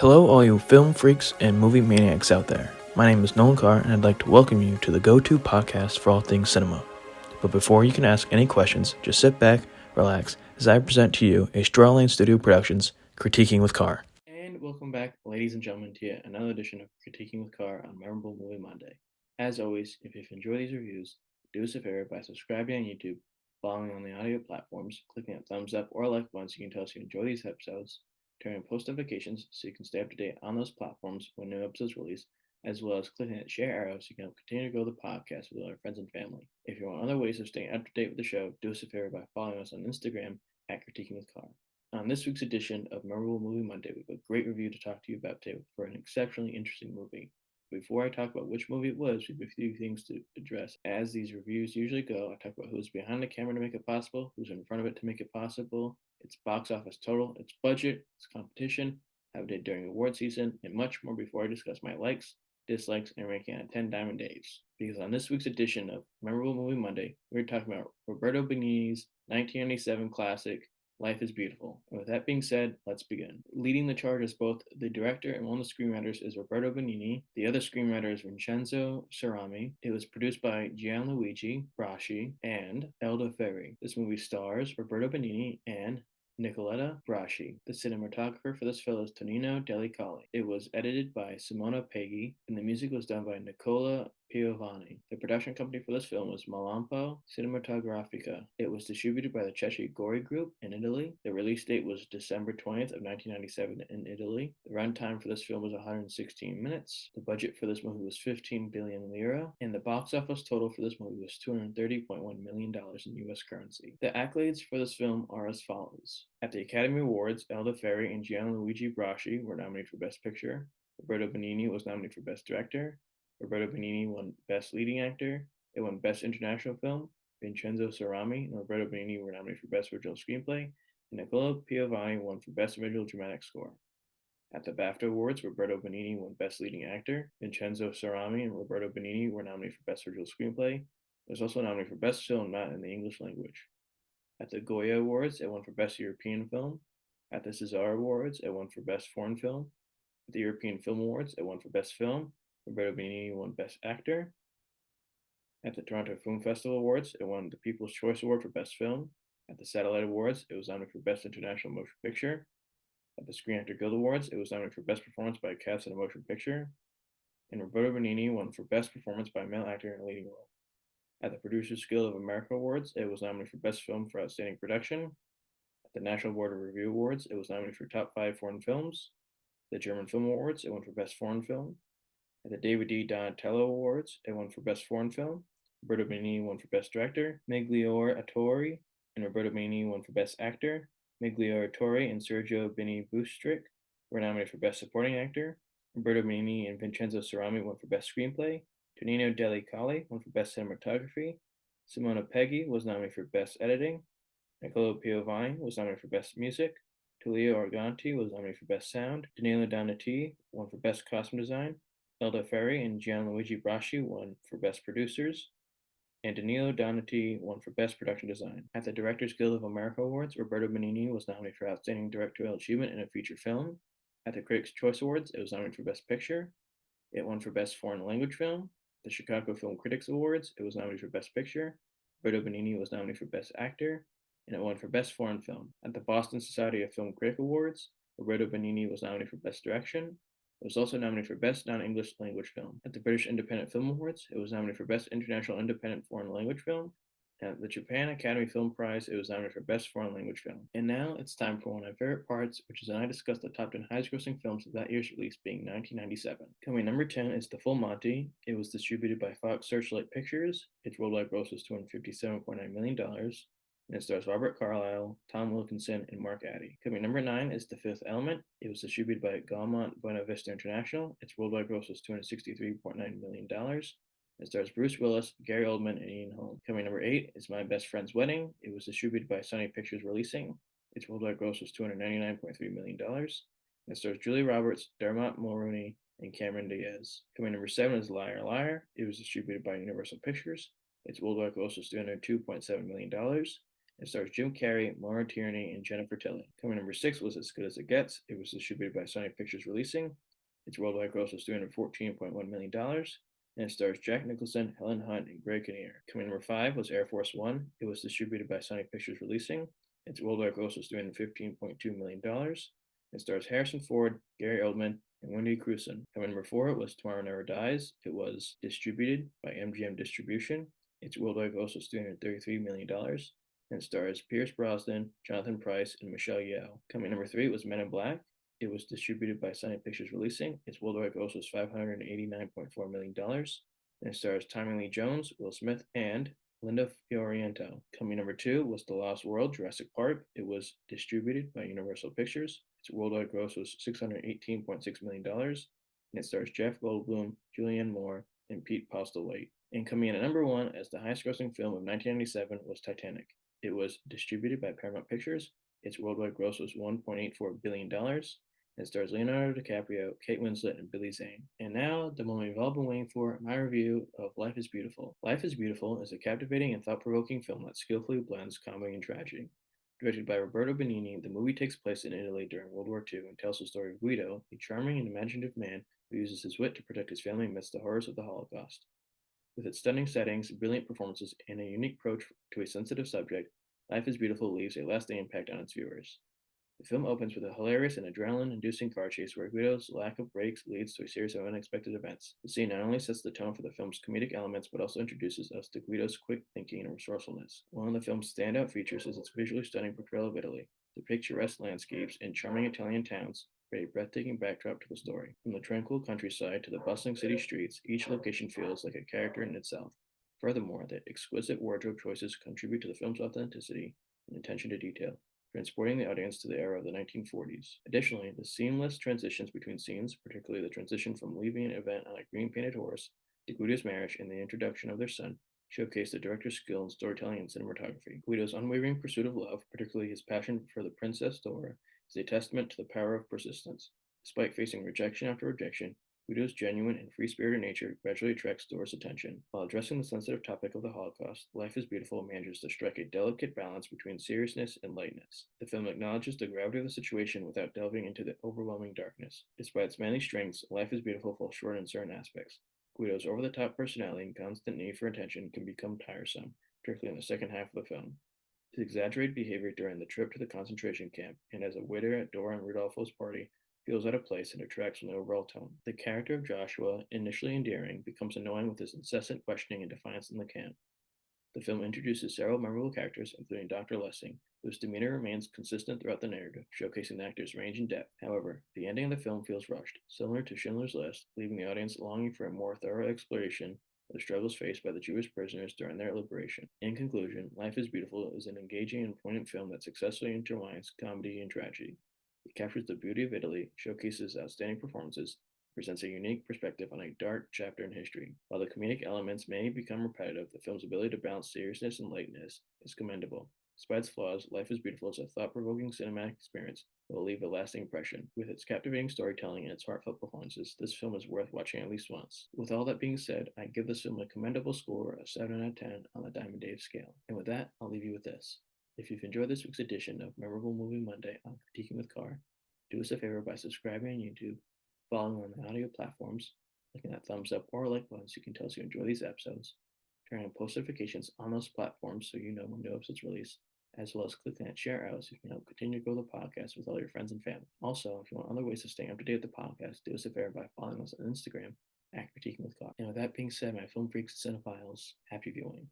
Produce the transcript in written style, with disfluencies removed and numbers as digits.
Hello, all you film freaks and movie maniacs out there. My name is Nolan Carr, and I'd like to welcome you to the go-to podcast for all things cinema. But before you can ask any questions, just sit back, relax, as I present to you a Strawlane Studio Productions Critiquing with Carr. And welcome back, ladies and gentlemen, to yet another edition of Critiquing with Carr on Memorable Movie Monday. As always, if you enjoy these reviews, do us a favor by subscribing on YouTube, following on the audio platforms, clicking that thumbs up or like button so you can tell us you enjoy these episodes, turn on post notifications so you can stay up to date on those platforms when new episodes release, as well as clicking that share arrow so you can continue to grow the podcast with our friends and family. If you want other ways of staying up to date with the show, do us a favor by following us on Instagram at Critiquing with Carr. On this week's edition of Memorable Movie Monday, we have a great review to talk to you about today for an exceptionally interesting movie. Before I talk about which movie it was, we have a few things to address. As these reviews usually go, I talk about who's behind the camera to make it possible, who's in front of it to make it possible, its box office total, its budget, its competition, how it did during award season, and much more before I discuss my likes, dislikes, and ranking on 10 Diamond Days. Because on this week's edition of Memorable Movie Monday, we're talking about Roberto Benigni's 1997 classic, Life is Beautiful. And with that being said, let's begin. Leading the charge as both the director and one of the screenwriters is Roberto Benigni. The other screenwriter is Vincenzo Cerami. It was produced by Gianluigi Braschi and Elda Ferri. This movie stars Roberto Benigni and Nicoletta Braschi. The cinematographer for this film is Tonino Delicali. It was edited by Simona Peggi, and the music was done by Nicola Piovani. The production company for this film was Malampo Cinematografica. It was distributed by the Cecchi Gori Group in Italy. The release date was December 20th of 1997 in Italy. The runtime for this film was 116 minutes. The budget for this movie was 15 billion lira, and the box office total for this movie was $230.1 million in US currency. The accolades for this film are as follows. At the Academy Awards, Elda Ferri and Gianluigi Braschi were nominated for Best Picture. Roberto Benigni was nominated for Best Director. Roberto Benigni won Best Leading Actor. It won Best International Film. Vincenzo Cerami and Roberto Benigni were nominated for Best Original Screenplay, and Nicola Piovani won for Best Original Dramatic Score. At the BAFTA Awards, Roberto Benigni won Best Leading Actor. Vincenzo Cerami and Roberto Benigni were nominated for Best Original Screenplay. It was also nominated for Best Film Not in the English Language. At the Goya Awards, it won for Best European Film. At the César Awards, it won for Best Foreign Film. At the European Film Awards, it won for Best Film. Roberto Benigni won Best Actor. At the Toronto Film Festival Awards, it won the People's Choice Award for Best Film. At the Satellite Awards, it was nominated for Best International Motion Picture. At the Screen Actor Guild Awards, it was nominated for Best Performance by a Cast in a Motion Picture. And Roberto Benigni won for Best Performance by a Male Actor in a Leading Role. At the Producers Guild of America Awards, it was nominated for Best Film for Outstanding Production. At the National Board of Review Awards, it was nominated for Top 5 Foreign Films. The German Film Awards, it won for Best Foreign Film. At the David D. Donatello Awards, it won for Best Foreign Film. Roberto Benigni won for Best Director. Miglior Attore and Roberto Benigni won for Best Actor. Miglior Attore and Sergio Bini Bustric were nominated for Best Supporting Actor. Roberto Benigni and Vincenzo Cerami won for Best Screenplay. Tonino Delicali won for Best Cinematography. Simona Peggi was nominated for Best Editing. Nicola Piovani was nominated for Best Music. Tullio Arganti was nominated for Best Sound. Danilo Donati won for Best Costume Design. Elda Ferri and Gianluigi Braschi won for Best Producers, and Danilo Donati won for Best Production Design. At the Directors Guild of America Awards, Roberto Benigni was nominated for Outstanding Directorial Achievement in a Feature Film. At the Critics' Choice Awards, it was nominated for Best Picture. It won for Best Foreign Language Film. At the Chicago Film Critics Awards, it was nominated for Best Picture. Roberto Benigni was nominated for Best Actor, and it won for Best Foreign Film. At the Boston Society of Film Critic Awards, Roberto Benigni was nominated for Best Direction. It was also nominated for Best Non-English Language Film. At the British Independent Film Awards, it was nominated for Best International Independent Foreign Language Film. And at the Japan Academy Film Prize, it was nominated for Best Foreign Language Film. And now it's time for one of my favorite parts, which is when I discuss the top 10 highest grossing films of that year's release, being 1997. Coming number 10 is The Full Monty. It was distributed by Fox Searchlight Pictures. Its worldwide gross was $257.9 million. And it stars Robert Carlyle, Tom Wilkinson, and Mark Addy. Coming number 9 is The Fifth Element. It was distributed by Gaumont Buena Vista International. Its worldwide gross was $263.9 million. It stars Bruce Willis, Gary Oldman, and Ian Holm. Coming number 8 is My Best Friend's Wedding. It was distributed by Sony Pictures Releasing. Its worldwide gross was $299.3 million. It stars Julia Roberts, Dermot Mulroney, and Cameron Diaz. Coming number 7 is Liar Liar. It was distributed by Universal Pictures. Its worldwide gross was $302.7 million. It stars Jim Carrey, Maura Tierney, and Jennifer Tilly. Coming number 6 was As Good as It Gets. It was distributed by Sony Pictures Releasing. Its worldwide gross was $314.1 million, and it stars Jack Nicholson, Helen Hunt, and Greg Kinnear. Coming number 5 was Air Force One. It was distributed by Sony Pictures Releasing. Its worldwide gross was $315.2 million. It stars Harrison Ford, Gary Oldman, and Wendy Crewson. Coming number 4 was Tomorrow Never Dies. It was distributed by MGM Distribution. Its worldwide gross was $333 million. And stars Pierce Brosnan, Jonathan Pryce, and Michelle Yeoh. Coming number 3 was Men in Black. It was distributed by Sony Pictures Releasing. Its worldwide gross was $589.4 million. And it stars Tommy Lee Jones, Will Smith, and Linda Fiorento. Coming number 2 was The Lost World, Jurassic Park. It was distributed by Universal Pictures. Its worldwide gross was $618.6 million. And it stars Jeff Goldblum, Julianne Moore, and Pete Postlethwaite. And coming in at number 1 as the highest grossing film of 1997 was Titanic. It was distributed by Paramount Pictures. Its worldwide gross was $1.84 billion. It stars Leonardo DiCaprio, Kate Winslet, and Billy Zane. And now, the moment we've all been waiting for, my review of Life is Beautiful. Life is Beautiful is a captivating and thought-provoking film that skillfully blends comedy and tragedy. Directed by Roberto Benigni, the movie takes place in Italy during World War II and tells the story of Guido, a charming and imaginative man who uses his wit to protect his family amidst the horrors of the Holocaust. With its stunning settings, brilliant performances, and a unique approach to a sensitive subject, Life is Beautiful leaves a lasting impact on its viewers. The film opens with a hilarious and adrenaline-inducing car chase where Guido's lack of brakes leads to a series of unexpected events. The scene not only sets the tone for the film's comedic elements, but also introduces us to Guido's quick thinking and resourcefulness. One of the film's standout features is its visually stunning portrayal of Italy. The picturesque landscapes and charming Italian towns create a breathtaking backdrop to the story. From the tranquil countryside to the bustling city streets, each location feels like a character in itself. Furthermore, the exquisite wardrobe choices contribute to the film's authenticity and attention to detail, transporting the audience to the era of the 1940s. Additionally, the seamless transitions between scenes, particularly the transition from leaving an event on a green-painted horse to Guido's marriage and the introduction of their son, showcase the director's skill in storytelling and cinematography. Guido's unwavering pursuit of love, particularly his passion for the Princess Dora, is a testament to the power of persistence. Despite facing rejection after rejection, Guido's genuine and free-spirited nature gradually attracts Dora's attention. While addressing the sensitive topic of the Holocaust, Life is Beautiful manages to strike a delicate balance between seriousness and lightness. The film acknowledges the gravity of the situation without delving into the overwhelming darkness. Despite its many strengths, Life is Beautiful falls short in certain aspects. Guido's over-the-top personality and constant need for attention can become tiresome, particularly in the second half of the film. His exaggerated behavior during the trip to the concentration camp and as a waiter at Dora and Rudolfo's party feels out of place and detracts from the overall tone. The character of Joshua, initially endearing, becomes annoying with his incessant questioning and defiance in the camp. The film introduces several memorable characters, including Dr. Lessing, whose demeanor remains consistent throughout the narrative, showcasing the actor's range and depth. However, the ending of the film feels rushed, similar to Schindler's List, leaving the audience longing for a more thorough exploration of the struggles faced by the Jewish prisoners during their liberation. In conclusion, Life is Beautiful is an engaging and poignant film that successfully intertwines comedy and tragedy. It captures the beauty of Italy, showcases outstanding performances, presents a unique perspective on a dark chapter in history. While the comedic elements may become repetitive, the film's ability to balance seriousness and lightness is commendable. Despite its flaws, Life is Beautiful is a thought-provoking cinematic experience that will leave a lasting impression. With its captivating storytelling and its heartfelt performances, this film is worth watching at least once. With all that being said, I give this film a commendable score of 7 out of 10 on the Diamond Dave scale. And with that, I'll leave you with this. If you've enjoyed this week's edition of Memorable Movie Monday on Critiquing with Carr, do us a favor by subscribing on YouTube, following on the audio platforms, clicking that thumbs up or like button so you can tell us you enjoy these episodes, turning on post notifications on those platforms so you know when new episodes release, as well as clicking that share out so you can help continue to grow the podcast with all your friends and family. Also, if you want other ways to stay up to date with the podcast, do us a favor by following us on Instagram at Critiquing with Carr. And with that being said, my film freaks and cinephiles, happy viewing.